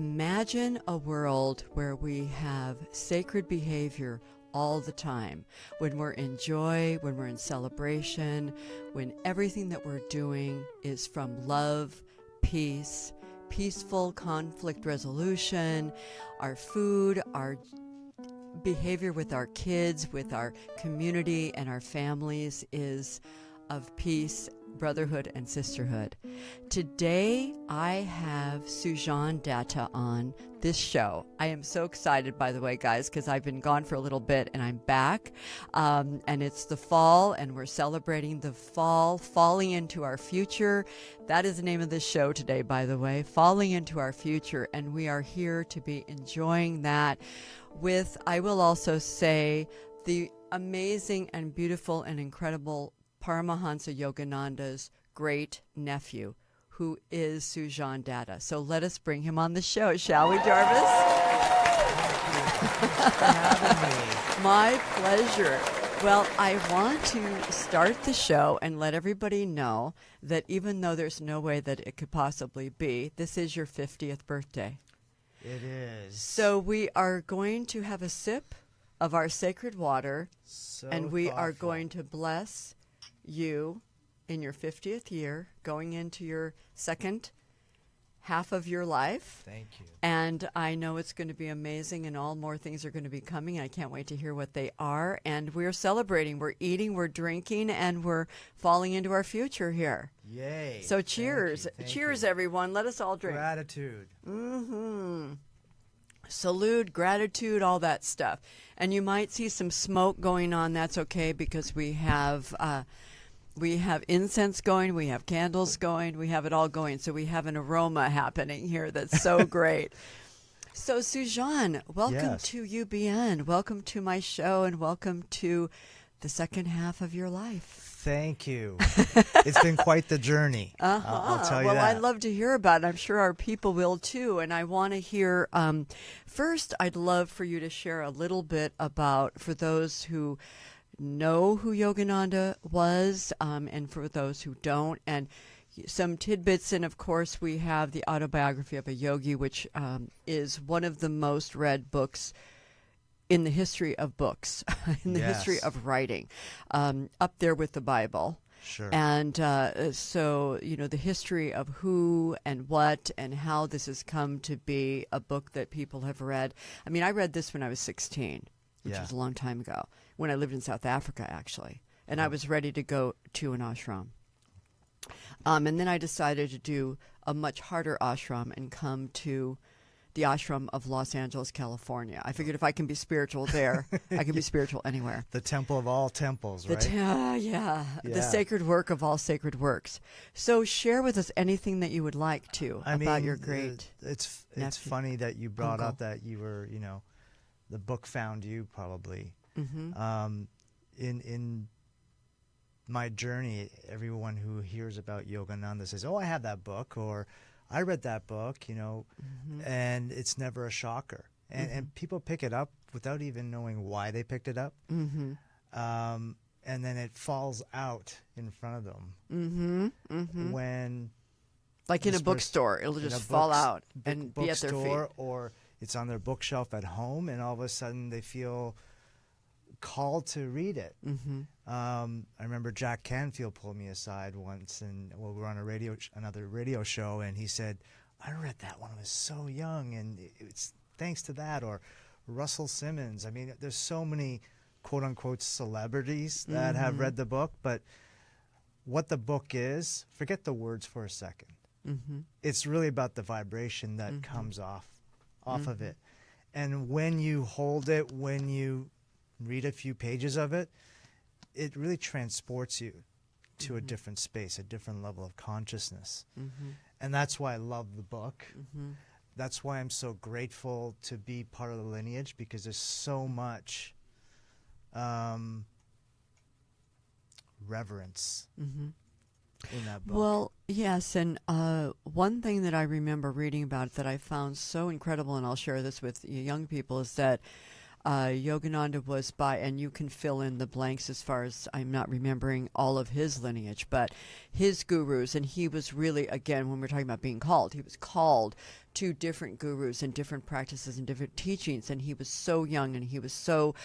Imagine a world where we have sacred behavior all the time, when we're in joy, when we're in celebration, when everything that we're doing is from love, peace, peaceful conflict resolution, our food, our behavior with our kids, with our community and our families is of peace, brotherhood, and sisterhood. Today, I have Sujon Datta on this show. I am so excited, by the way, guys, because I've been gone for a little bit and I'm back. And it's the fall, and we're celebrating the fall, falling into our future. That is the name of this show today, by the way, Falling into Our Future. And we are here to be enjoying that with, I will also say, the amazing and beautiful and incredible Paramahansa Yogananda's great nephew, who is Sujon Datta. So let us bring him on the show, shall we, Jarvis? Thank you for having me. My pleasure. Well, I want to start the show and let everybody know that even though there's no way that it could possibly be, this is your 50th birthday. It is. So we are going to have a sip of our sacred water, and we are going to bless you in your 50th year, going into your second half of your life. Thank you. And I know it's going to be amazing, and all more things are going to be coming. I can't wait to hear what they are. And we're celebrating, we're eating, we're drinking, and we're falling into our future here. Yay. So cheers. Cheers, everyone. Let us all drink. Gratitude. Mm-hmm. Salute, gratitude, all that stuff. And you might see some smoke going on. That's okay, because we have incense going, we have candles going, we have it all going. So we have an aroma happening here that's so great. So Sujon, welcome to UBN. Welcome to my show, and welcome to the second half of your life. Thank you. It's been quite the journey. I'll tell you that. Well, I'd love to hear about it. I'm sure our people will too. And I want to hear, first, I'd love for you to share a little bit about, for those who know who Yogananda was, and for those who don't, and some tidbits. And of course, we have the autobiography of a yogi, which is one of the most read books in the history of books, in the history of writing, up there with the Bible. Sure. And so, you know, the history of who and what and how this has come to be a book that people have read. I mean, I read this when I was 16, which was a long time ago, when I lived in South Africa, actually. And I was ready to go to an ashram. And then I decided to do a much harder ashram and come to the ashram of Los Angeles, California. I figured if I can be spiritual there, I can be spiritual anywhere. The temple of all temples, right? The sacred work of all sacred works. So share with us anything that you would like to about your great It's funny that you brought up that you were, you know, the book found you probably. Mm-hmm. In my journey, everyone who hears about Yogananda says, "Oh, I have that book," or "I read that book," you know, and it's never a shocker. And people pick it up without even knowing why they picked it up. And then it falls out in front of them. When, like in a bookstore, it'll just fall out and be at their feet. Or it's on their bookshelf at home, and all of a sudden they feel called to read it. I remember Jack Canfield pulled me aside once, and we were on another radio show, and he said, "I read that when I was so young, and it's thanks to that." Or Russell Simmons. I mean, there's so many quote-unquote celebrities that have read the book, but what the book is, forget the words for a second. It's really about the vibration that comes off of it. And when you hold it, when you read a few pages of it, it really transports you to a different space, a different level of consciousness. And that's why I love the book. That's why I'm so grateful to be part of the lineage, because there's so much reverence in that book. Well, yes, and one thing that I remember reading about it that I found so incredible, and I'll share this with you young people, is that Yogananda was by, and you can fill in the blanks as far as I'm not remembering all of his lineage, but his gurus, and he was really, again, when we're talking about being called, he was called to different gurus and different practices and different teachings, and he was so young and he was so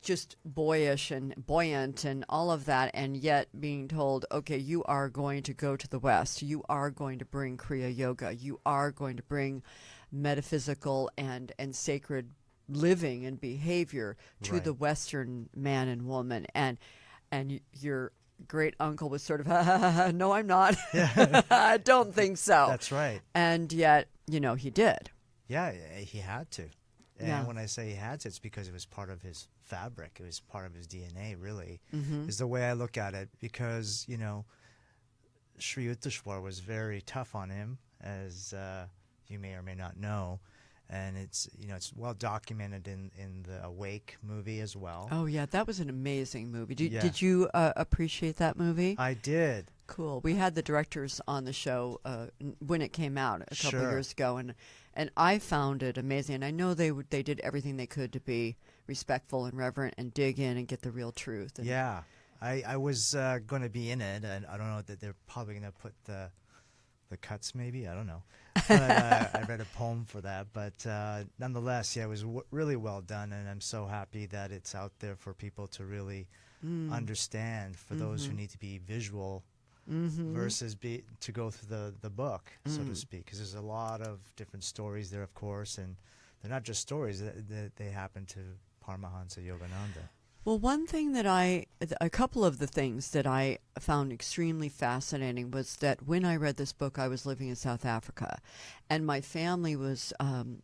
just boyish and buoyant and all of that, and yet being told, okay, you are going to go to the West, you are going to bring Kriya Yoga, you are going to bring metaphysical and sacred living and behavior to Right. the Western man and woman, and your great uncle was sort of, no, I'm not. I don't think so. That's right. And yet, he did. Yeah, he had to. And Yeah. when I say he had to, it's because it was part of his fabric. It was part of his DNA, really, Mm-hmm. is the way I look at it. Because, Sri Yukteswar was very tough on him, as you may or may not know. And it's well documented in the Awake movie as well. Oh, yeah, that was an amazing movie. Yeah. Did you appreciate that movie? I did. Cool. We had the directors on the show when it came out a couple Sure. years ago, and I found it amazing. And I know they did everything they could to be respectful and reverent and dig in and get the real truth. And Yeah. I was going to be in it, and I don't know that they're probably going to put the cuts, maybe. I don't know. But I read a poem for that. But nonetheless, yeah, it was really well done, and I'm so happy that it's out there for people to really understand, for those who need to be visual versus to go through the book, so to speak, because there's a lot of different stories there, of course, and they're not just stories. They happen to Paramahansa Yogananda. Well, a couple of the things that I found extremely fascinating was that when I read this book, I was living in South Africa, and my family was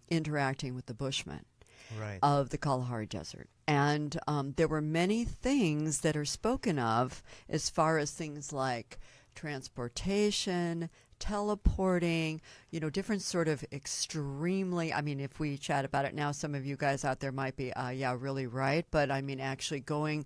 interacting with the Bushmen Right. of the Kalahari Desert. And there were many things that are spoken of as far as things like transportation, teleporting, different sort of extremely, I mean, if we chat about it now, some of you guys out there might be, yeah, really right. But I mean, actually going,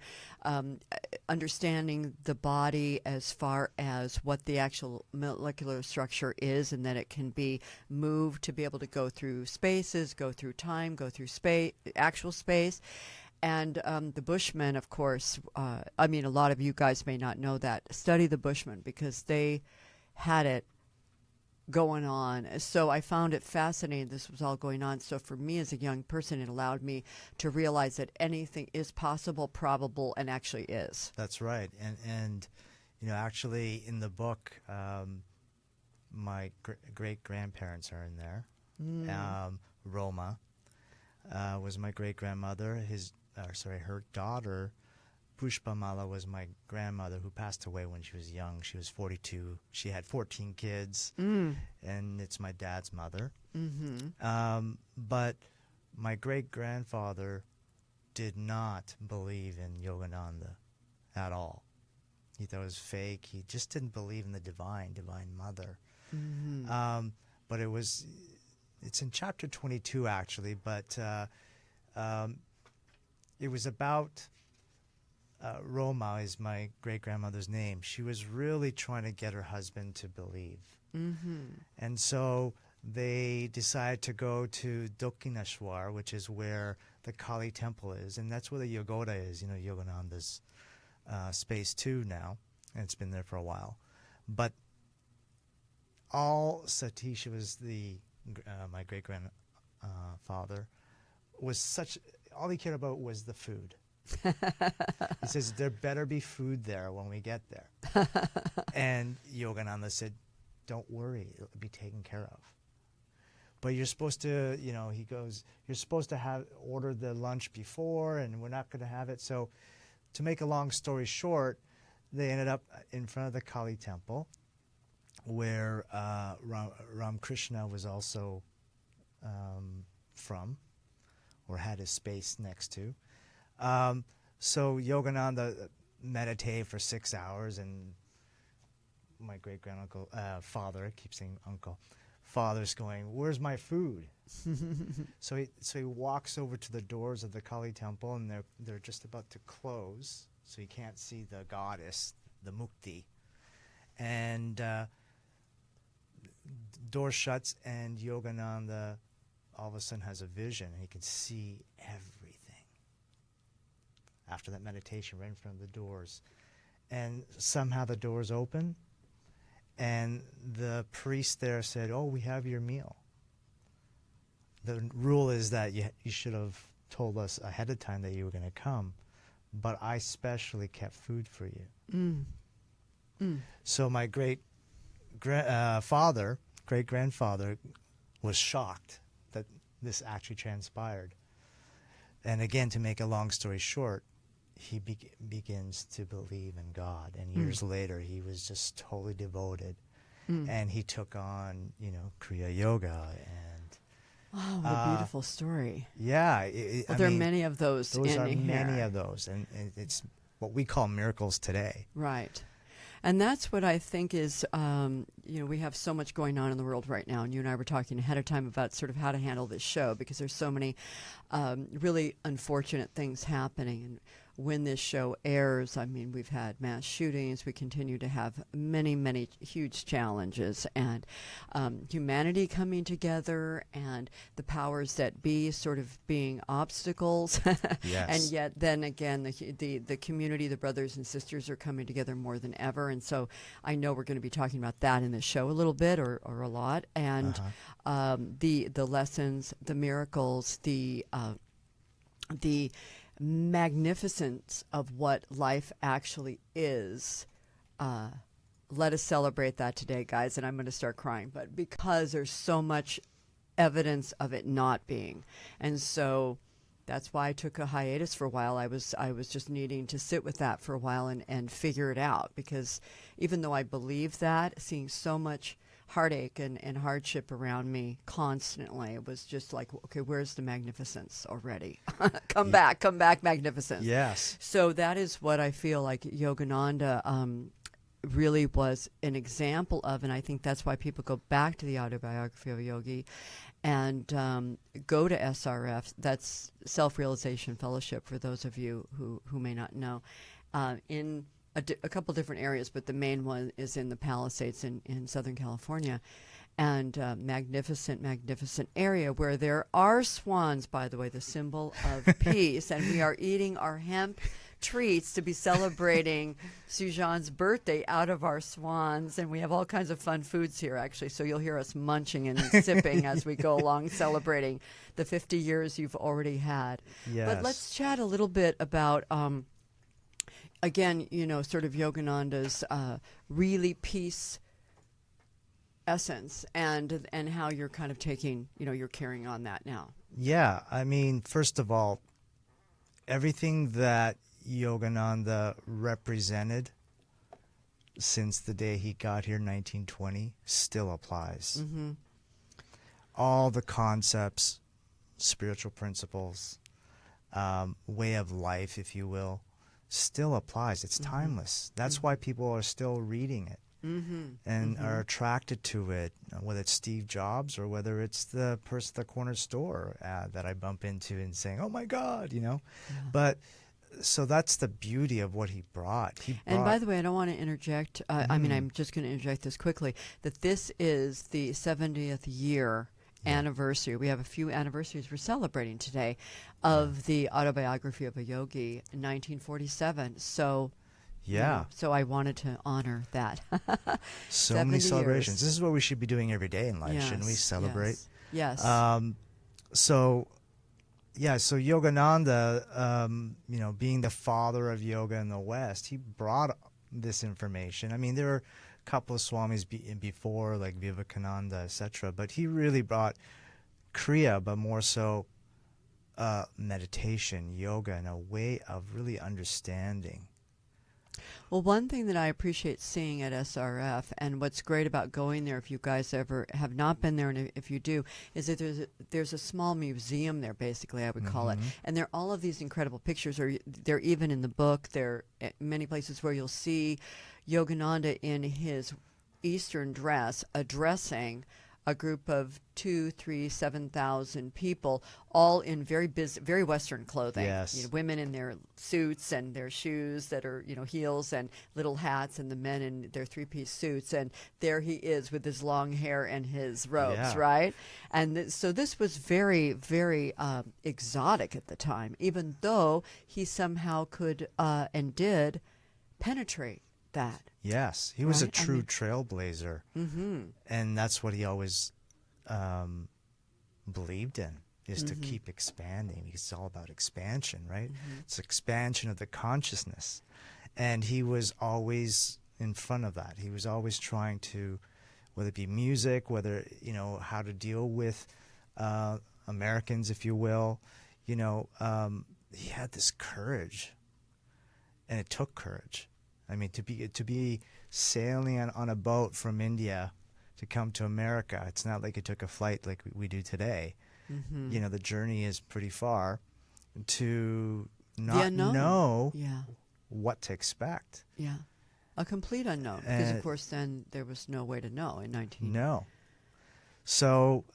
understanding the body as far as what the actual molecular structure is, and that it can be moved to be able to go through spaces, go through time, go through space, actual space. And the Bushmen, of course, I mean, a lot of you guys may not know that. Study the Bushmen, because they had it going on. So I found it fascinating this was all going on. So for me as a young person, it allowed me to realize that anything is possible, probable, and actually is. That's right. And actually in the book, my great-grandparents are in there. Roma was my great-grandmother. Her daughter, Pushpamala, was my grandmother, who passed away when she was young. She was 42. She had 14 kids, and it's my dad's mother. But my great-grandfather did not believe in Yogananda at all. He thought it was fake. He just didn't believe in the divine mother. But it's in chapter 22, actually, but it was about Roma is my great-grandmother's name. She was really trying to get her husband to believe. And so they decided to go to Dakshineshwar, which is where the Kali temple is, and that's where the Yogoda is, Yogananda's space too now, and it's been there for a while. But all Satish was my great-grandfather all he cared about was the food. He says, there better be food there when we get there. And Yogananda said, don't worry, it'll be taken care of. But you're supposed to, he goes, you're supposed to order the lunch before, and we're not going to have it. So to make a long story short, they ended up in front of the Kali temple, where Ramakrishna was also from, or had his space next to. So Yogananda meditated for 6 hours, and my great-granduncle, father, I keep saying uncle, father's going, where's my food? So he walks over to the doors of the Kali temple, and they're just about to close, so you can't see the goddess, the Mukti. And door shuts, and Yogananda all of a sudden has a vision and he can see everything. After that meditation, right in front of the doors. And somehow the doors open, and the priest there said, "Oh, we have your meal." The rule is that you should have told us ahead of time that you were going to come, but I specially kept food for you. So my great-grandfather was shocked that this actually transpired. And again, to make a long story short, he begins to believe in God. And years later, he was just totally devoted. And he took on, Kriya Yoga. And oh, what a beautiful story. Yeah. There are many of those in here. Those are many of those. And it's what we call miracles today. Right. And that's what I think is, we have so much going on in the world right now. And you and I were talking ahead of time about sort of how to handle this show, because there's so many really unfortunate things happening. And when this show airs, I mean, we've had mass shootings. We continue to have many, many huge challenges. And humanity coming together and the powers that be sort of being obstacles. Yes. And yet then again, the community, the brothers and sisters are coming together more than ever. And so I know we're going to be talking about that in the show a little bit or a lot. And the lessons, the miracles, the magnificence of what life actually is. Let us celebrate that today, guys. And I'm going to start crying, but because there's so much evidence of it not being. And so that's why I took a hiatus for a while. I was just needing to sit with that for a while and figure it out, because even though I believe that, seeing so much heartache and hardship around me constantly, it was just like, okay, where's the magnificence already? Come back, magnificence. Yes. So that is what I feel like Yogananda really was an example of, and I think that's why people go back to the autobiography of a yogi and go to SRF. That's Self-Realization Fellowship, for those of you who may not know, in a couple different areas, but the main one is in the Palisades in Southern California. And magnificent area where there are swans, by the way, the symbol of peace. And we are eating our hemp treats to be celebrating Sujon's birthday out of our swans. And we have all kinds of fun foods here, actually. So you'll hear us munching and sipping as we go along, celebrating the 50 years you've already had. Yes. But let's chat a little bit about again, sort of Yogananda's really peace essence and how you're kind of taking, you're carrying on that now. Yeah, I mean, first of all, everything that Yogananda represented since the day he got here in 1920 still applies. Mm-hmm. All the concepts, spiritual principles, way of life, if you will, still applies. It's timeless. That's why people are still reading it and are attracted to it, whether it's Steve Jobs or whether it's the person at the corner store that I bump into and saying, "Oh my God," Yeah. But so that's the beauty of what he brought. And by the way, I don't want to interject. I mean, I'm just going to interject this quickly, that this is the 70th year anniversary. We have a few anniversaries we're celebrating today of the autobiography of a yogi in 1947. So so I wanted to honor that. So many celebrations. This is what we should be doing every day in life, shouldn't we? Celebrate. Yes. So Yogananda, being the father of yoga in the West, he brought this information. I mean, there were a couple of swamis before, like Vivekananda, etc., but he really brought Kriya, but more so meditation, yoga, and a way of really understanding. Well, one thing that I appreciate seeing at SRF, and what's great about going there, if you guys ever have not been there, and if you do, is that there's a small museum there, basically, I would call it. And there are all of these incredible pictures, or they're even in the book. There are many places where you'll see Yogananda in his Eastern dress addressing a group of 2, 3, 7,000 people, all in very Western clothing. Yes. You know, women in their suits and their shoes that are, you know, heels and little hats, and the men in their three-piece suits. And there he is with his long hair and his robes, Yeah. right? And so this was very, very exotic at the time, even though he somehow could and did penetrate that. Yes, he was a Right? I true mean- trailblazer, and that's what he always believed in, is to keep expanding. It's all about expansion, right? It's expansion of the consciousness, and he was always in front of that. He was always trying to, whether it be music, whether, you know, how to deal with Americans, if you will, you know, he had this courage, and it took courage. I mean, to be sailing on a boat from India to come to America, it's not like it took a flight like we do today. You know, the journey is pretty far to not know Yeah. what to expect. Yeah. A complete unknown. Because, of And- course, then there was no way to know in 19... No. So,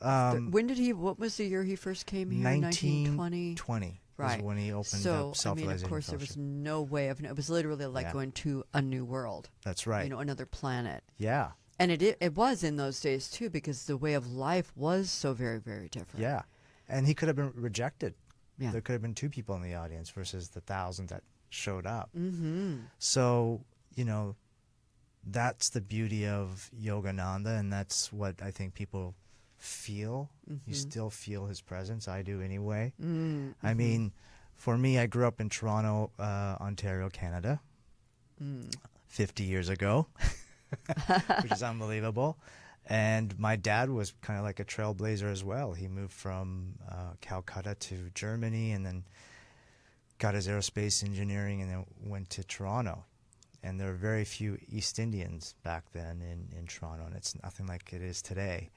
when did he, what was the year he first came here? 1920? 1920 Right. was when he opened So, up I Self-Realization mean, of course, there was Fellowship. no way of, it was literally like Yeah. going to a new world. That's right. You know, another planet. Yeah. And it was in those days, too, because the way of life was so very, very different. Yeah. And he could have been rejected. Yeah. There could have been 2 people in the audience versus the 1,000 that showed up. Mm-hmm. So, you know, that's the beauty of Yogananda, and that's what I think people feel. You still feel his presence. I do anyway. I mean, for me, I grew up in Toronto, Ontario, Canada, 50 years ago, which is unbelievable. And my dad was kind of like a trailblazer as well. He moved from Calcutta to Germany, and then got his aerospace engineering, and then went to Toronto. And there were very few East Indians back then in Toronto, and it's nothing like it is today.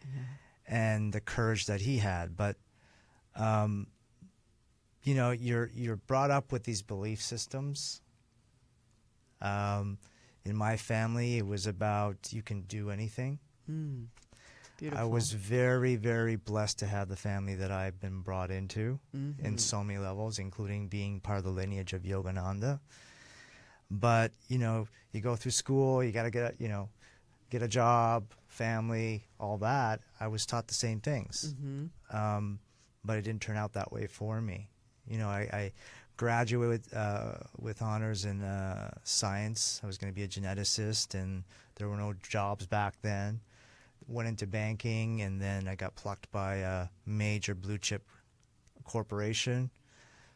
And the courage that he had. But, you know, you're brought up with these belief systems. In my family, it was about you can do anything. Beautiful. I was very, very blessed to have the family that I've been brought into in so many levels, including being part of the lineage of Yogananda. But, you know, you go through school, you got to get a job, family, all that. I was taught the same things. But it didn't turn out that way for me. You know, I graduated with honors in science. I was going to be a geneticist, and there were no jobs back then. Went into banking, and then I got plucked by a major blue chip corporation,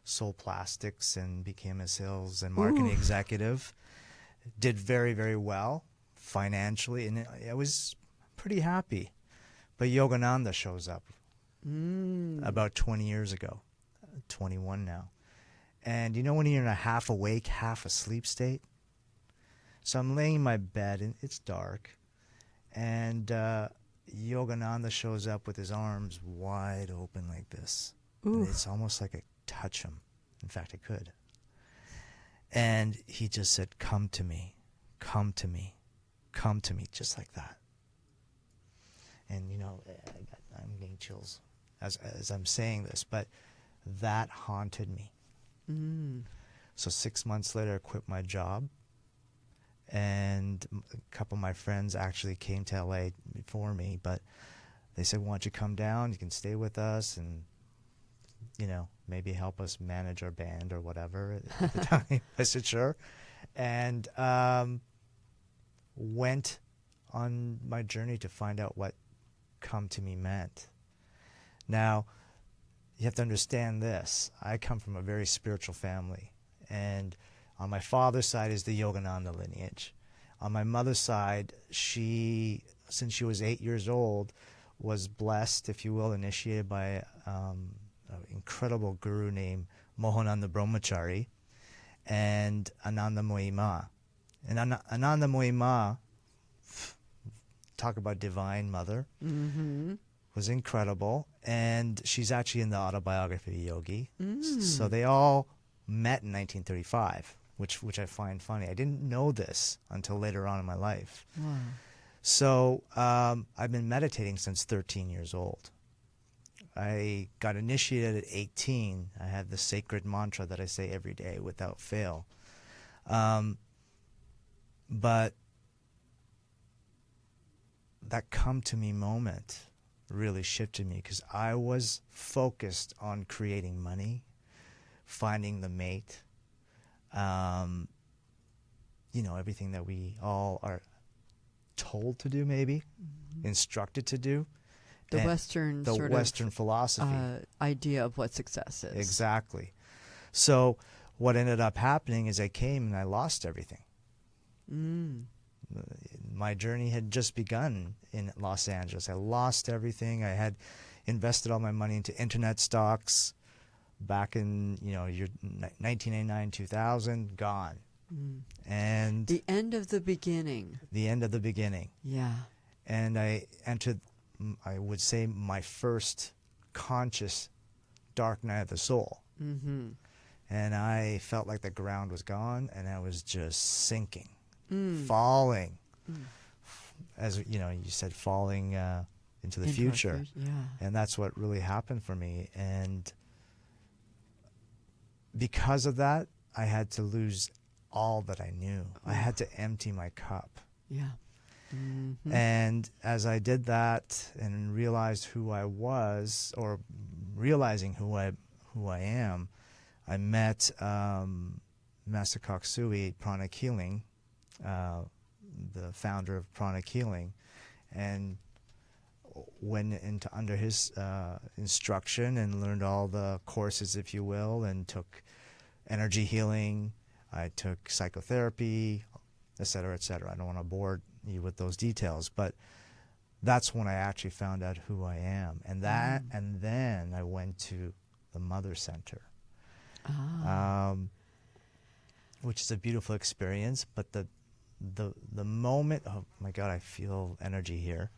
sold plastics, and became a sales and marketing executive. Did very, very well financially, and I was pretty happy. But Yogananda shows up about 20 years ago, 21 now. And you know when you're in a half awake, half asleep state? So I'm laying in my bed, and it's dark. And Yogananda shows up with his arms wide open like this. And it's almost like I touch him. In fact, I could. And he just said, "Come to me, come to me, come to me," just like that. And, you know, I'm getting chills as I'm saying this, but that haunted me. So 6 months later, I quit my job. And a couple of my friends actually came to LA before me, but they said, "Why don't you come down? You can stay with us and, you know, maybe help us manage our band or whatever at the time." I said, "Sure." And went on my journey to find out what come to me meant. Now, you have to understand this. I come from a very spiritual family, and on my father's side is the Yogananda lineage. On my mother's side, she, since she was 8 years old, was blessed, if you will, initiated by an incredible guru named Mohananda Brahmachari and Anandamoyi Ma. And Anandamoyi Ma, talk about divine mother, was incredible. And she's actually in the autobiography of Yogi. So they all met in 1935. Which I find funny. I didn't know this until later on in my life. Wow. So I've been meditating since 13 years old. I got initiated at 18. I had the sacred mantra that I say every day without fail. But that come to me moment really shifted me, because I was focused on creating money, finding the mate, everything that we all are told to do, maybe instructed to do. The Western Western philosophy idea of what success is. Exactly. So what ended up happening is I came and I lost everything. My journey had just begun in Los Angeles. I lost everything. I had invested all my money into internet stocks back in year 1999, 2000, gone. And the end of the beginning. The end of the beginning. Yeah. And I entered, I would say, my first conscious dark night of the soul. And I felt like the ground was gone, and I was just sinking, falling. As you said, falling into the future. Yeah. And that's what really happened for me. And because of that, I had to lose all that I knew. I had to empty my cup. Yeah. And as I did that and realized who I was, or realizing who I am, I met Master Koksui Pranic Healing, the founder of Pranic Healing, and went into under his instruction and learned all the courses, if you will, and took energy healing. I took psychotherapy, et cetera, et cetera. I don't want to bore you with those details, but that's when I actually found out who I am. And that, and then I went to the Mother Center, which is a beautiful experience. But the moment, oh my God, I feel energy here.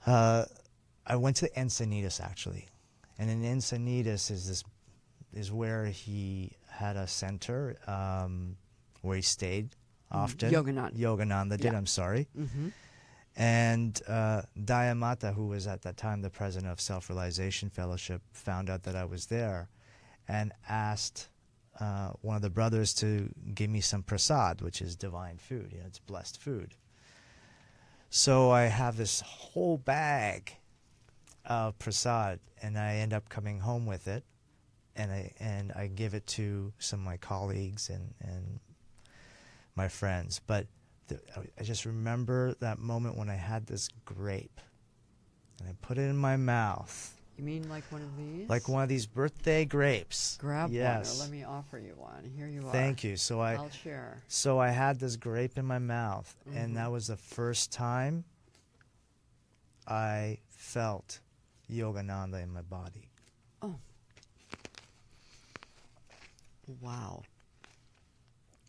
I went to Encinitas, actually, and in Encinitas is where he had a center, where he stayed often. Yogananda did, I'm sorry. And Dayamata, who was at that time the president of Self-Realization Fellowship, found out that I was there and asked one of the brothers to give me some prasad, which is divine food. It's blessed food. So I have this whole bag of prasad, and I end up coming home with it, and I give it to some of my colleagues and my friends. But I just remember that moment when I had this grape, and I put it in my mouth. You mean like one of these? Like one of these birthday grapes. Grab one, or let me offer you one. Here you are. Thank you. I'll share. So I had this grape in my mouth, and that was the first time I felt Yogananda in my body. Oh. Wow.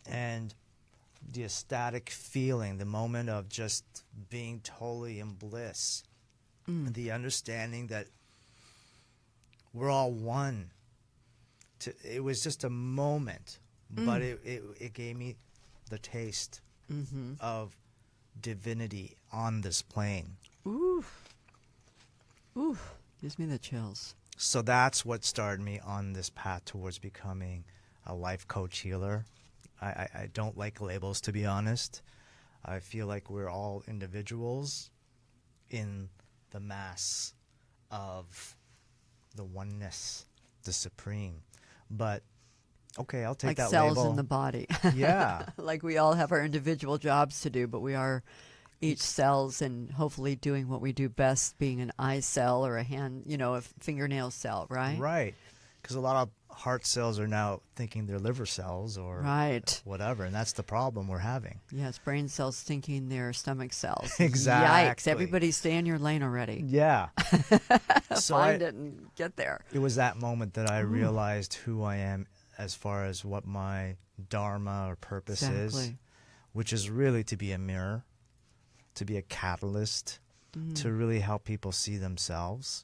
And the ecstatic feeling, the moment of just being totally in bliss, the understanding that we're all one. It was just a moment, but it gave me the taste of divinity on this plane. Ooh. Ooh. Gives me the chills. So that's what started me on this path towards becoming a life coach healer. I don't like labels, to be honest. I feel like we're all individuals in the mass of the oneness, the supreme. But okay, I'll take that label. Like cells in the body. Yeah. Like we all have our individual jobs to do, but we are each cells, and hopefully doing what we do best, being an eye cell or a hand, a fingernail cell, right? Right. Because a lot of heart cells are now thinking they're liver cells or whatever, and that's the problem we're having. Yes, brain cells thinking they're stomach cells. Exactly. Yikes, everybody stay in your lane already. Yeah. So Find it and get there. It was that moment that I realized who I am as far as what my dharma or purpose is, which is really to be a mirror, to be a catalyst, to really help people see themselves,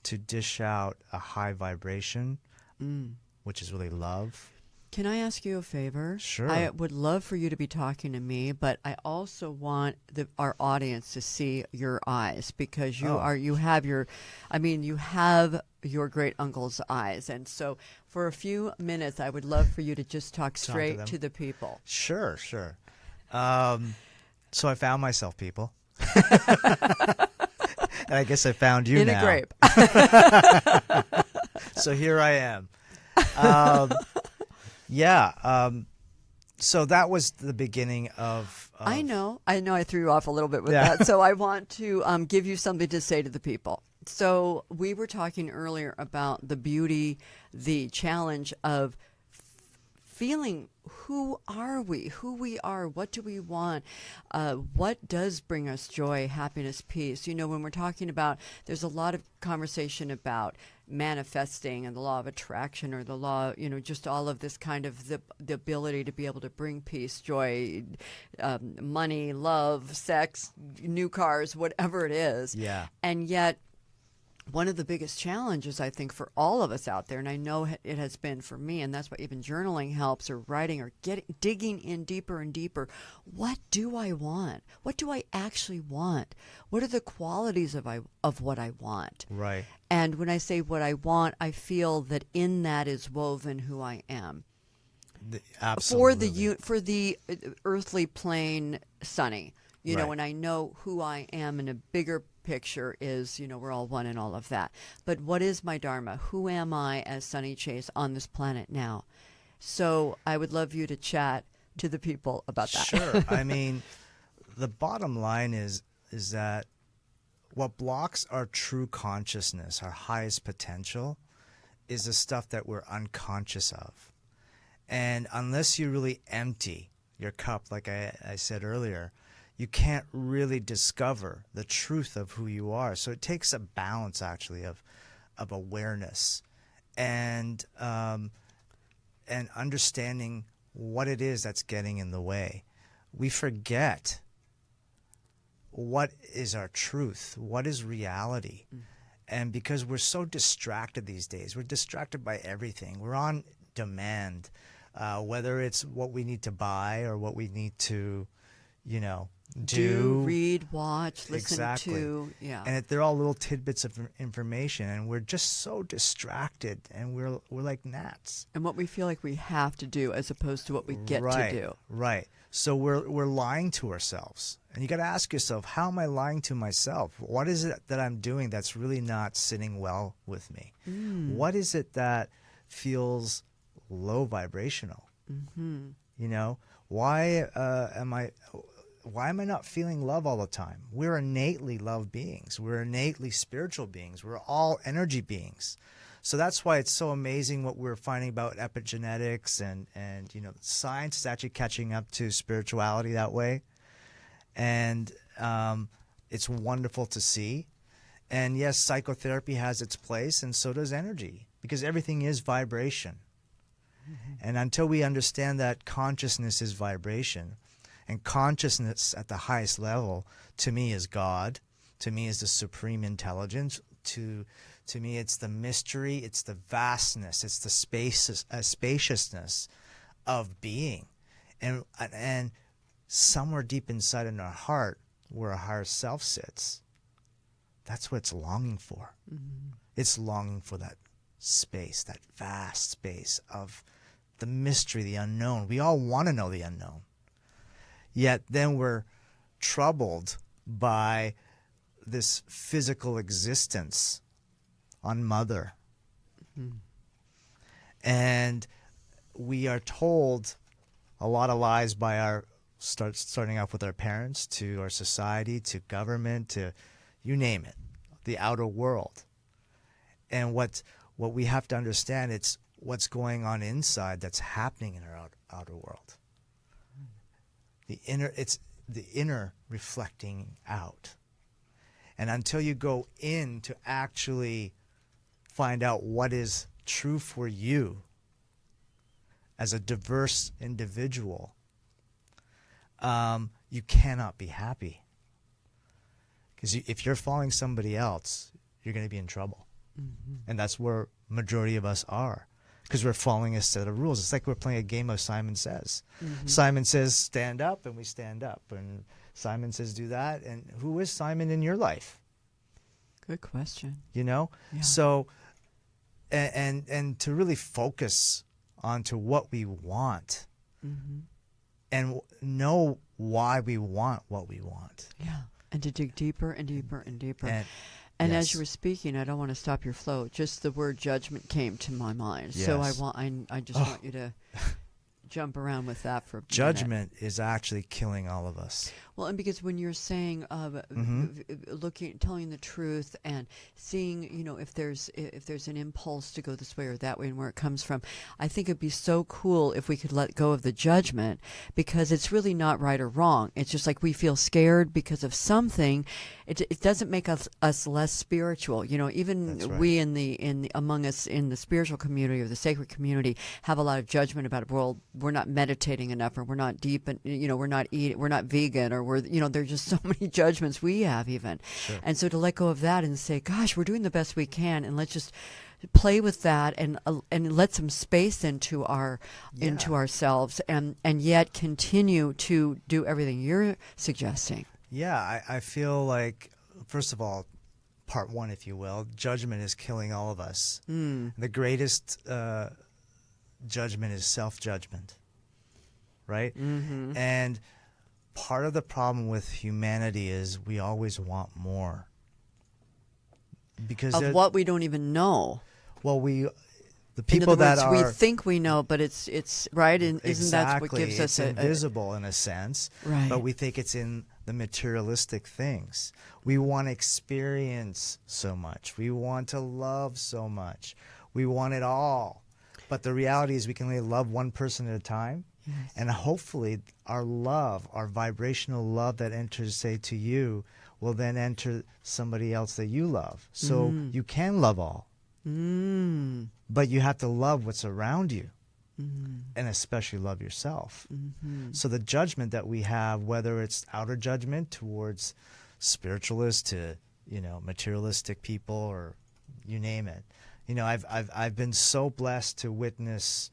to dish out a high vibration, which is really love, Can I ask you a favor? Sure. I would love for you to be talking to me, but I also want our audience to see your eyes, because you have your great uncle's eyes. And so for a few minutes, I would love for you to just talk straight to the people. Sure. So I found myself, people. And I guess I found you in now. a grape. So here I am. So that was the beginning of I know I threw you off a little bit with that. So I want to give you something to say to the people. So we were talking earlier about the beauty, the challenge of feeling who we are, what do we want, what does bring us joy, happiness, peace. When we're talking about, there's a lot of conversation about manifesting and the law of attraction, or the law, just all of this kind of the ability to be able to bring peace, joy, money, love, sex, new cars, whatever it is. Yeah. And yet, one of the biggest challenges, I think, for all of us out there, and I know it has been for me, and that's why even journaling helps, or writing, or digging in deeper and deeper. What do I want? What do I actually want? What are the qualities of what I want? Right. And when I say what I want, I feel that in that is woven who I am. Absolutely. For the earthly plane, Sunny. And I know who I am in a bigger picture is, we're all one and all of that. But what is my Dharma? Who am I as Sunny Chayes on this planet now? So I would love you to chat to the people about that. Sure. I mean, the bottom line is that what blocks our true consciousness, our highest potential, is the stuff that we're unconscious of. And unless you really empty your cup, like I said earlier, you can't really discover the truth of who you are. So it takes a balance, actually, of awareness and understanding what it is that's getting in the way. We forget what is our truth, what is reality. And because we're so distracted these days, we're distracted by everything. We're on demand, whether it's what we need to buy or what we need to, do, read, watch, listen exactly. to. Yeah. And they're all little tidbits of information, and we're just so distracted, and we're like gnats. And what we feel like we have to do as opposed to what we get to do. Right. So we're lying to ourselves. And you got to ask yourself, how am I lying to myself? What is it that I'm doing that's really not sitting well with me? What is it that feels low vibrational? Why am I not feeling love all the time? We're innately love beings. We're innately spiritual beings. We're all energy beings. So that's why it's so amazing what we're finding about epigenetics, and science is actually catching up to spirituality that way. And it's wonderful to see. And yes, psychotherapy has its place, and so does energy, because everything is vibration. And until we understand that consciousness is vibration, and consciousness at the highest level, to me, is God. To me, is the supreme intelligence. To me, it's the mystery. It's the vastness. It's the spaciousness of being. And somewhere deep inside in our heart, where our higher self sits, that's what it's longing for. It's longing for that space, that vast space of the mystery, the unknown. We all want to know the unknown. Yet then we're troubled by this physical existence on Mother. And we are told a lot of lies by starting off with our parents, to our society, to government, to you name it, the outer world. And what we have to understand, it's what's going on inside that's happening in our outer world. It's the inner reflecting out. And until you go in to actually find out what is true for you as a diverse individual, you cannot be happy. Because if you're following somebody else, you're going to be in trouble. And that's where majority of us are. because we're following a set of rules. It's like we're playing a game of Simon Says. Mm-hmm. Simon says stand up, and we stand up, and Simon says do that. And who is Simon in your life? Good question. You know? Yeah. So, and to really focus onto what we want, Mm-hmm. and know why we want what we want. Yeah. And to dig deeper and deeper and deeper. And as yes. you were speaking, I don't want to stop your flow. Just the word judgment came to my mind. Yes. So I just want you to jump around with that for a minute. Judgment is actually killing all of us. Well, and because when you're saying telling the truth and seeing, if there's an impulse to go this way or that way and where it comes from, I think it'd be so cool if we could let go of the judgment, because it's really not right or wrong. It's just like we feel scared because of something. It doesn't make us less spiritual. Even That's right. we among us in the spiritual community or the sacred community have a lot of judgment about it. Well, we're not meditating enough, or we're not deep, and we're not eating, we're not vegan, or there's just so many judgments we have even. Sure. And so to let go of that and say, gosh, we're doing the best we can, and let's just play with that and let some space into ourselves, and yet continue to do everything you're suggesting. Yeah, I feel like, first of all, part one, if you will, judgment is killing all of us. The greatest judgment is self-judgment, right? Mm-hmm. And part of the problem with humanity is we always want more. Because of what we don't even know. Well, the people in other words, that we think we know, but it's right, and isn't exactly, that what gives us it's invisible in a sense, right? But we think it's in the materialistic things. We want to experience so much. We want to love so much. We want it all. But the reality is we can only love one person at a time. Yes. And hopefully our love, our vibrational love that enters, say, to you, will then enter somebody else that you love. So you can love all. But you have to love what's around you. And especially love yourself. So the judgment that we have, whether it's outer judgment towards spiritualists to, materialistic people, or you name it. I've been so blessed to witness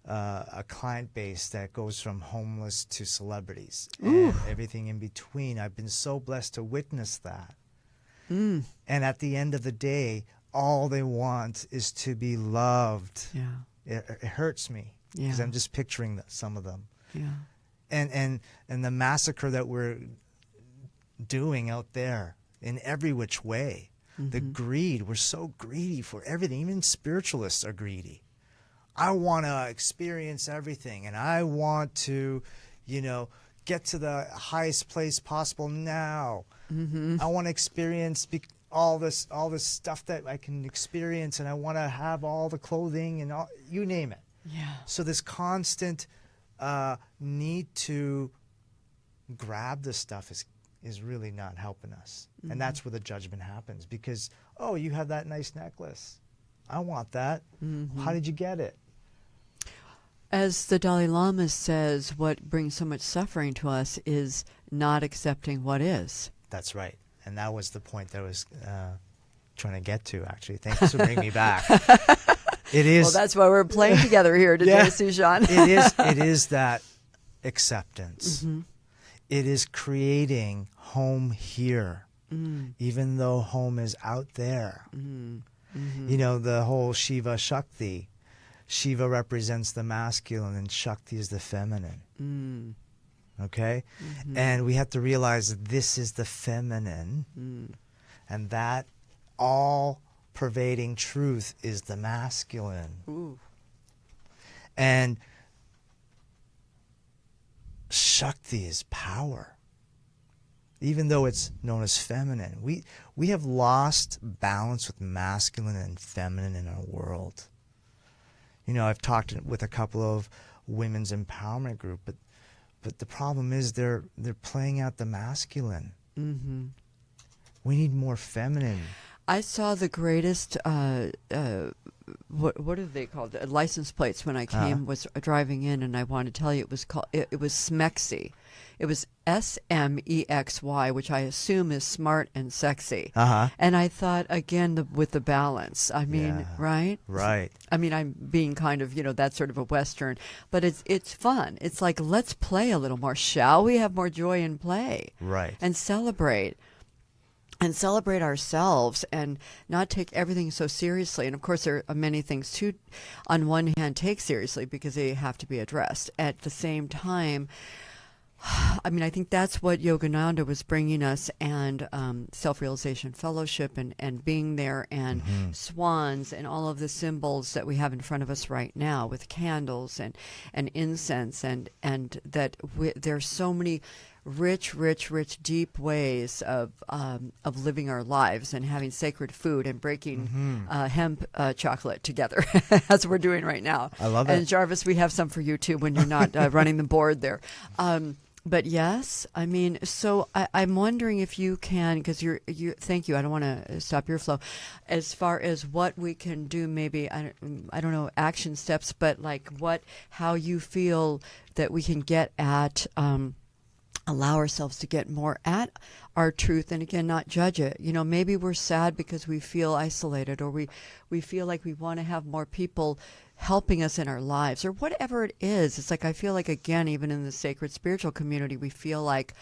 a client base that goes from homeless to celebrities and everything in between. I've been so blessed to witness that. And at the end of the day, all they want is to be loved. Yeah. It hurts me because I'm just picturing some of them. Yeah. And the massacre that we're doing out there in every which way. The greed, we're so greedy for everything. Even spiritualists are greedy. I want to experience everything, and I want to, get to the highest place possible now. I want to experience all this stuff that I can experience, and I want to have all the clothing and all, you name it. Yeah. So this constant need to grab this stuff is really not helping us. And that's where the judgment happens, because, oh, you have that nice necklace. I want that. How did you get it? As the Dalai Lama says, what brings so much suffering to us is not accepting what is. That's right. And that was the point that I was trying to get to, actually. Thanks for bringing me back. It is. Well, that's why we're playing together here today, Sujon. It is that acceptance. It is creating home here, even though home is out there. The whole Shiva Shakti. Shiva represents the masculine and Shakti is the feminine. Okay? And we have to realize that this is the feminine, and that all-pervading truth is the masculine. And Shakti is power. Even though it's known as feminine, we have lost balance with masculine and feminine in our world. I've talked with a couple of women's empowerment group, but the problem is they're playing out the masculine. We need more feminine. I saw the greatest what are they called? License plates. When I came, was driving in, and I wanted to tell you, it was called. It was Smexy. It was SMEXY, which I assume is smart and sexy. And I thought, again, with the balance. I mean, right? Right. I mean, I'm being kind of, that sort of a Western, but it's fun. It's like, let's play a little more. Shall we have more joy in play? Right. And celebrate. And celebrate ourselves and not take everything so seriously. And of course, there are many things to, on one hand, take seriously because they have to be addressed. At the same time, I mean, I think that's what Yogananda was bringing us, and Self-Realization Fellowship and being there, and swans and all of the symbols that we have in front of us right now with candles and incense, and that there's so many rich, deep ways of living our lives and having sacred food and breaking hemp chocolate together as we're doing right now. I love it. And Jarvis, we have some for you too when you're not running the board there. But yes, I mean, so I'm wondering if you can, because you. Thank you. I don't want to stop your flow. As far as what we can do, maybe I don't know action steps, but like how you feel that we can get at. Allow ourselves to get more at our truth, and again, not judge it. Maybe we're sad because we feel isolated, or we feel like we want to have more people helping us in our lives, or whatever it is. It's like, I feel like, again, even in the sacred spiritual community, we feel like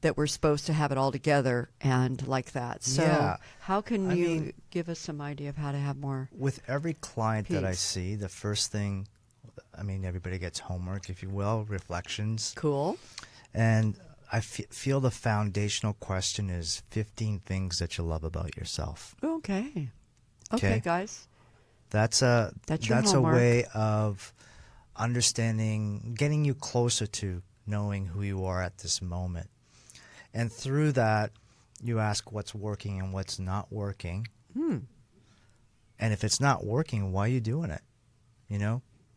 that we're supposed to have it all together and like that. So how can you give us some idea of how to have more with every client peace? That I see, the first thing, everybody gets homework, if you will, reflections. Cool. And I feel the foundational question is 15 things that you love about yourself. Okay, guys. That's a homework. way of understanding, getting you closer to knowing who you are at this moment. And through that, you ask what's working and what's not working. And if it's not working, why are you doing it?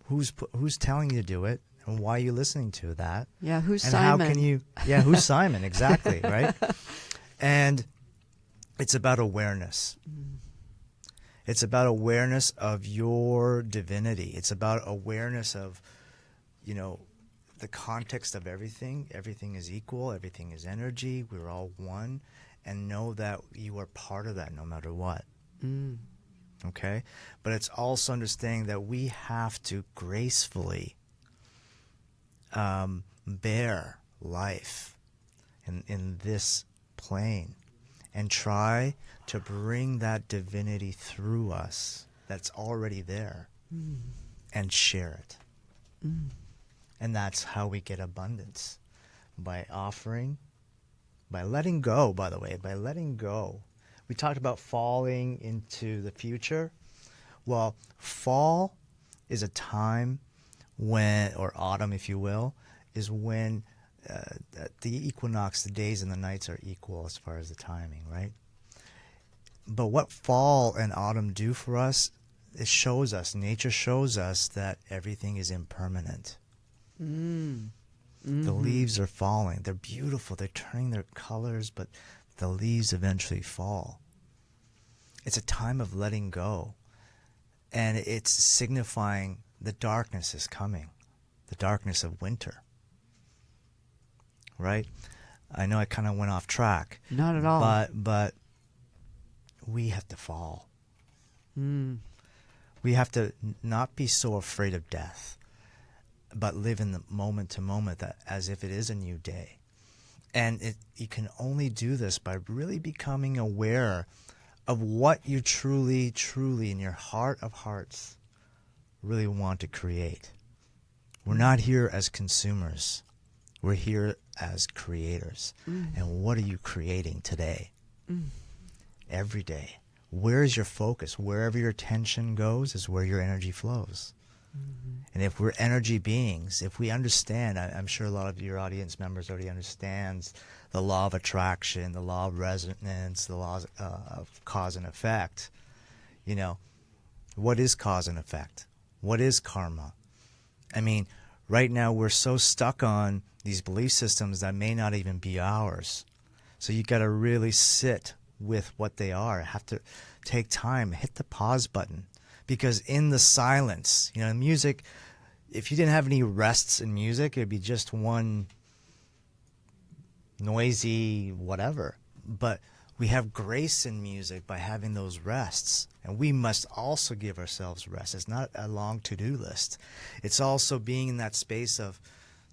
Who's telling you to do it? And why are you listening to that? Yeah, who's and Simon? How can you? Yeah, who's Simon? Exactly, right? And it's about awareness. It's about awareness of your divinity. It's about awareness of, the context of everything. Everything is equal. Everything is energy. We're all one. And know that you are part of that no matter what. Okay? But it's also understanding that we have to gracefully bear life in this plane and try to bring that divinity through us that's already there and share it. And that's how we get abundance, by offering, by letting go, by the way, by letting go. We talked about falling into the future. Well, fall is a time when, or autumn, if you will, is when the equinox, the days and the nights are equal as far as the timing, right? But what fall and autumn do for us, it shows us, nature shows us that everything is impermanent. The leaves are falling. They're beautiful. They're turning their colors, but the leaves eventually fall. It's a time of letting go. And it's signifying the darkness is coming, the darkness of winter. Right? I know I kind of went off track. Not at all. But we have to fall. We have to not be so afraid of death, but live in the moment to moment that as if it is a new day. And you can only do this by really becoming aware of what you truly, truly, in your heart of hearts, really want to create. We're not here as consumers. We're here as creators. And what are you creating today? Every day. Where is your focus? Wherever your attention goes is where your energy flows. And if we're energy beings, if we understand, I'm sure a lot of your audience members already understands the law of attraction, the law of resonance, the laws of cause and effect. What is cause and effect? What is karma? Right now we're so stuck on these belief systems that may not even be ours. So you got to really sit with what they are. Have to take time, hit the pause button. Because in the silence, music, if you didn't have any rests in music, it'd be just one noisy whatever. But we have grace in music by having those rests. And we must also give ourselves rest. It's not a long to-do list. It's also being in that space of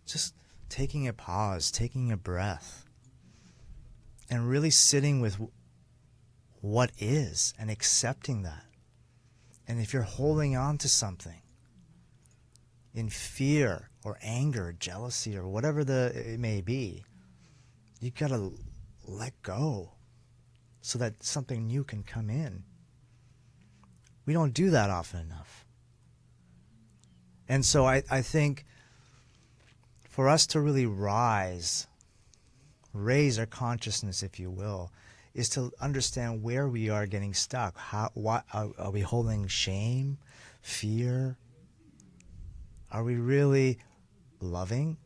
just taking a pause, taking a breath, and really sitting with what is and accepting that. And if you're holding on to something in fear or anger or jealousy or whatever it may be, you got to let go so that something new can come in. We don't do that often enough. And so I think for us to really raise our consciousness, if you will, is to understand where we are getting stuck. Why are we holding shame, fear? Are we really loving?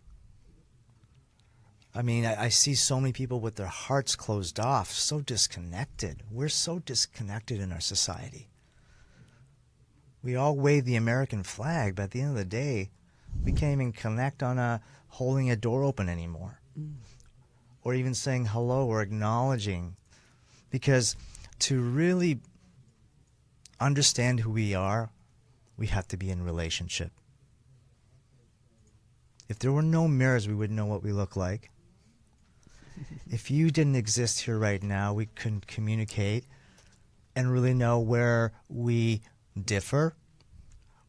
I mean, I see so many people with their hearts closed off, so disconnected. We're so disconnected in our society. We all wave the American flag, but at the end of the day, we can't even connect on holding a door open anymore. Or even saying hello or acknowledging. Because to really understand who we are, we have to be in relationship. If there were no mirrors, we wouldn't know what we look like. If you didn't exist here right now, we couldn't communicate and really know where we differ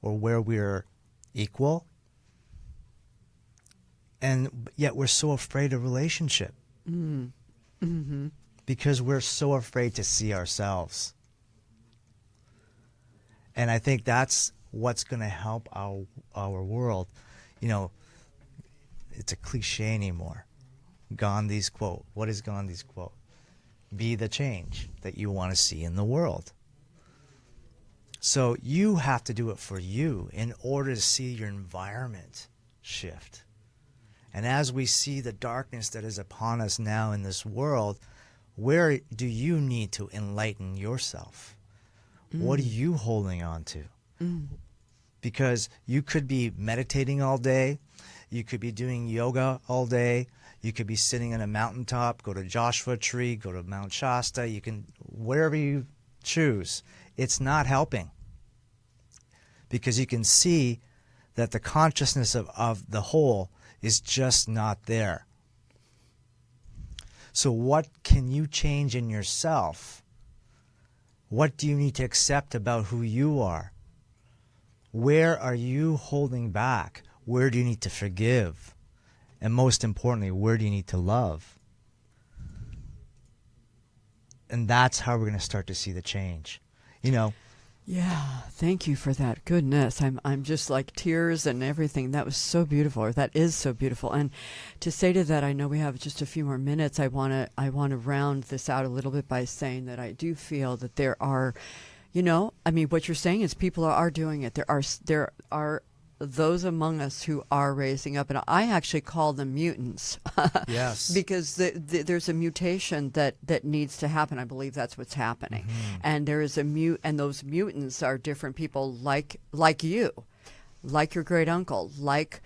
or where we're equal. And yet we're so afraid of relationship. Mm-hmm. Because we're so afraid to see ourselves. And I think that's what's going to help our world. It's a cliche anymore. Gandhi's quote. What is Gandhi's quote? Be the change that you want to see in the world. So you have to do it for you in order to see your environment shift. And as we see the darkness that is upon us now in this world, where do you need to enlighten yourself? What are you holding on to? Because you could be meditating all day. You could be doing yoga all day. You could be sitting on a mountaintop, go to Joshua Tree, go to Mount Shasta. You can, wherever you choose. It's not helping. Because you can see that the consciousness of the whole is just not there. So what can you change in yourself? What do you need to accept about who you are? Where are you holding back? Where do you need to forgive? And most importantly, where do you need to love? And that's how we're going to start to see the change. Yeah, thank you for that. Goodness, I'm just like tears and everything. That was so beautiful, or that is so beautiful. And to say to that, I know we have just a few more minutes. I want to round this out a little bit by saying that I do feel that there are, what you're saying is people are doing it. There are those among us who are raising up, and I actually call them mutants. Yes. Because there's a mutation that needs to happen. I believe that's what's happening. Mm-hmm. And there is and those mutants are different people like you, like your great uncle, like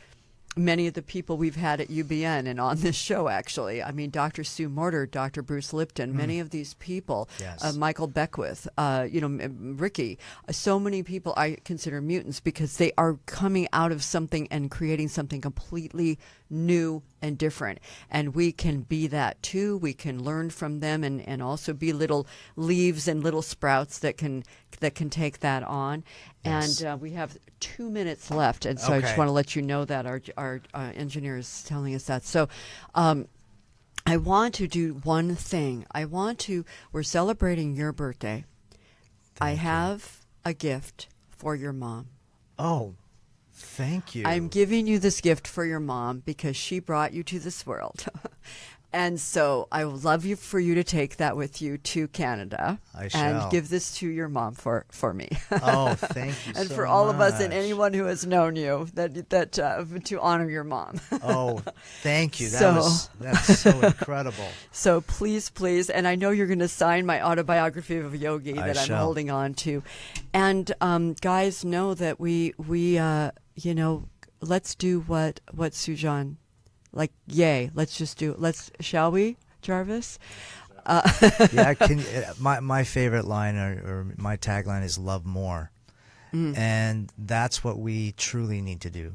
many of the people we've had at UBN and on this show, actually. I mean, Dr. Sue Morter, Dr. Bruce Lipton, many of these people, yes. Michael Beckwith, Ricky, so many people I consider mutants because they are coming out of something and creating something completely new and different. And we can be that too. We can learn from them and also be little leaves and little sprouts that can take that on. Yes. And we have 2 minutes left, and so I just want to let you know that our engineer is telling us that. So I want to do one thing. We're celebrating your birthday. I have a gift for your mom. Oh, thank you. I'm giving you this gift for your mom because she brought you to this world. And so I would love for you to take that with you to Canada. I shall. And give this to your mom for me. Oh, thank you and so for all much. of us and anyone who has known you, that to honor your mom. Oh, thank you. So- That's so incredible. So please, and I know you're going to sign my autobiography of a yogi that I'm shall. holding on to. And guys, know that we let's do what Sujon, like, yay, let's just do it. Shall we, Jarvis? Yeah, my favorite line or my tagline is love more. And that's what we truly need to do.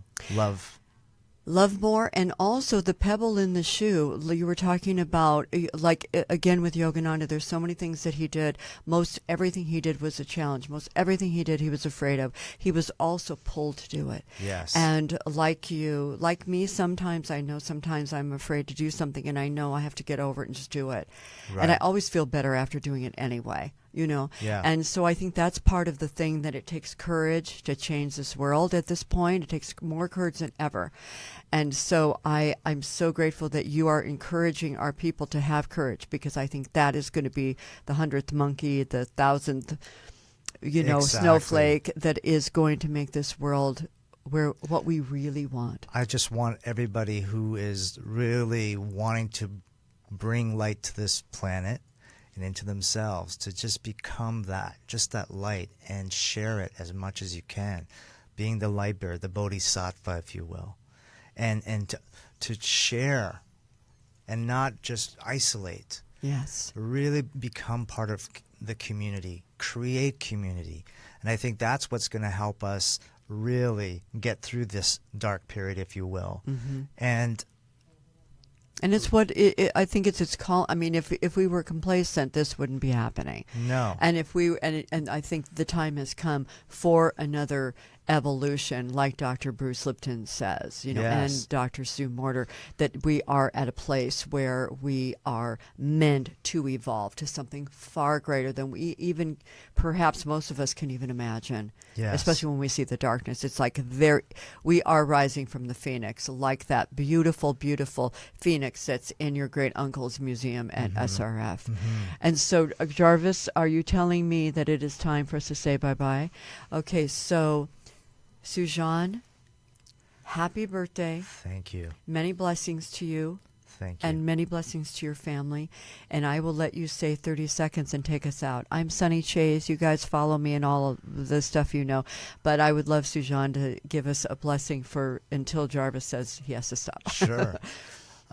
Love more, and also the pebble in the shoe. You were talking about, like, again with Yogananda, there's so many things that he did. Most everything he did was a challenge. Most everything he did, he was afraid of. He was also pulled to do it. Yes. And like me, sometimes I'm afraid to do something, and I know I have to get over it and just do it. Right. And I always feel better after doing it anyway. Yeah. And so I think that's part of the thing, that it takes courage to change this world at this point. It takes more courage than ever. And so I'm so grateful that you are encouraging our people to have courage, because I think that is going to be the 100th monkey, the 1,000th, Exactly. snowflake that is going to make this world what we really want. I just want everybody who is really wanting to bring light to this planet and into themselves to just become that light, and share it as much as you can, being the light bearer, the bodhisattva, if you will, and to share and not just isolate. Yes. Really become part of the community, create community. And I think that's what's going to help us really get through this dark period, if you will. And it's what I think it's called. I mean, if we were complacent, this wouldn't be happening. no. And and I think the time has come for another evolution, like Dr. Bruce Lipton says, Yes. and Dr. Sue Morter, that we are at a place where we are meant to evolve to something far greater than we even, perhaps most of us can even imagine. Yes. Especially when we see the darkness. It's like we are rising from the phoenix, like that beautiful, beautiful phoenix that's in your great uncle's museum at SRF. And so, Jarvis, are you telling me that it is time for us to say bye-bye? Okay, so Sujon, happy birthday. Thank you. Many blessings to you. Thank you. And many blessings to your family. And I will let you say 30 seconds and take us out. I'm Sunny Chayes. You guys follow me and all of the stuff you know. But I would love Sujon to give us a blessing until Jarvis says he has to stop. Sure.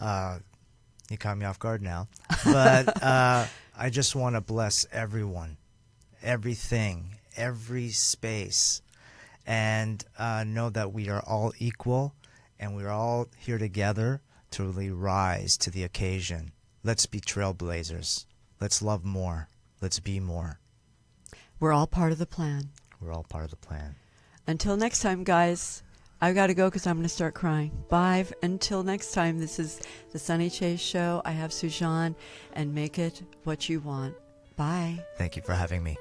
You caught me off guard now. But I just want to bless everyone, everything, every space, and know that we are all equal, and we're all here together to really rise to the occasion. Let's be trailblazers. Let's love more. Let's be more. We're all part of the plan. We're all part of the plan. Until next time, guys. I've got to go because I'm going to start crying. Bye. Until next time, this is the Sunny Chayes Show. I have Sujon, and make it what you want. Bye. Thank you for having me.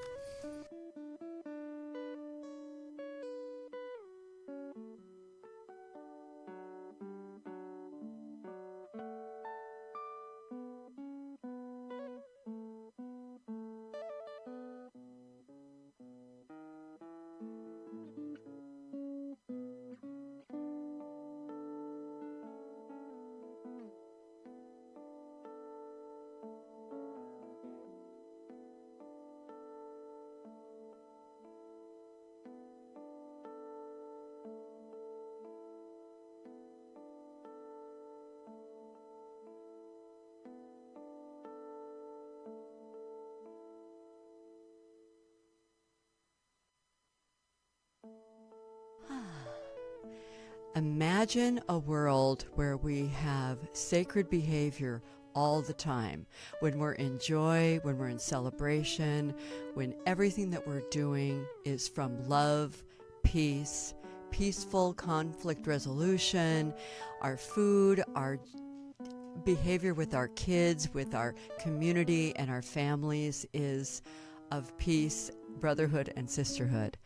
Imagine a world where we have sacred behavior all the time, when we're in joy, when we're in celebration, when everything that we're doing is from love, peace, peaceful conflict resolution, our food, our behavior with our kids, with our community and our families is of peace, brotherhood and sisterhood.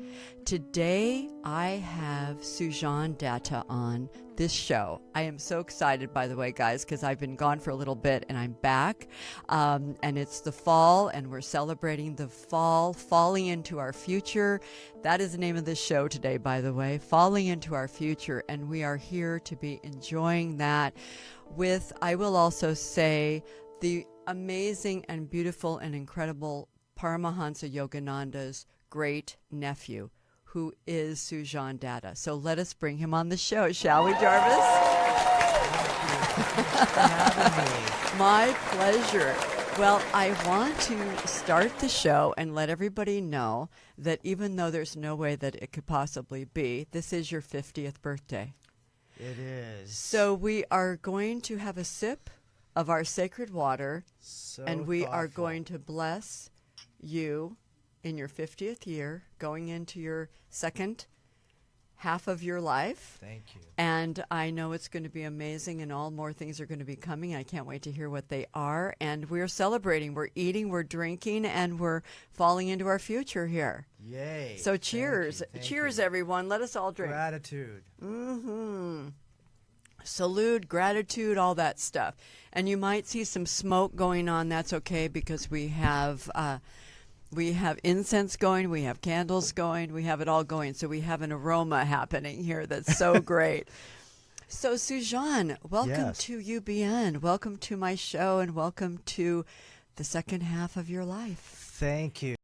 Today, I have Sujon Datta on this show. I am so excited, by the way, guys, because I've been gone for a little bit and I'm back. And it's the fall, and we're celebrating the fall, falling into our future. That is the name of this show today, by the way, Falling into Our Future. And we are here to be enjoying that with, I will also say, the amazing and beautiful and incredible Paramahansa Yogananda's great nephew, who is Sujon Datta. So let us bring him on the show, shall we, Jarvis? My pleasure. Well, I want to start the show and let everybody know that even though there's no way that it could possibly be, this is your 50th birthday. It is. So we are going to have a sip of our sacred water, and we are going to bless you in your 50th year, going into your second half of your life. Thank you. And I know it's going to be amazing, and all more things are going to be coming. I can't wait to hear what they are. And we're celebrating, we're eating, we're drinking, and we're falling into our future here. Yay. So cheers. Cheers, everyone. Let us all drink. Gratitude. Mm-hmm. Salute, gratitude, all that stuff. And you might see some smoke going on. That's okay, because we have incense going, we have candles going, we have it all going. So we have an aroma happening here that's so great. So Sujon, welcome to UBN. Welcome to my show, and welcome to the second half of your life. Thank you.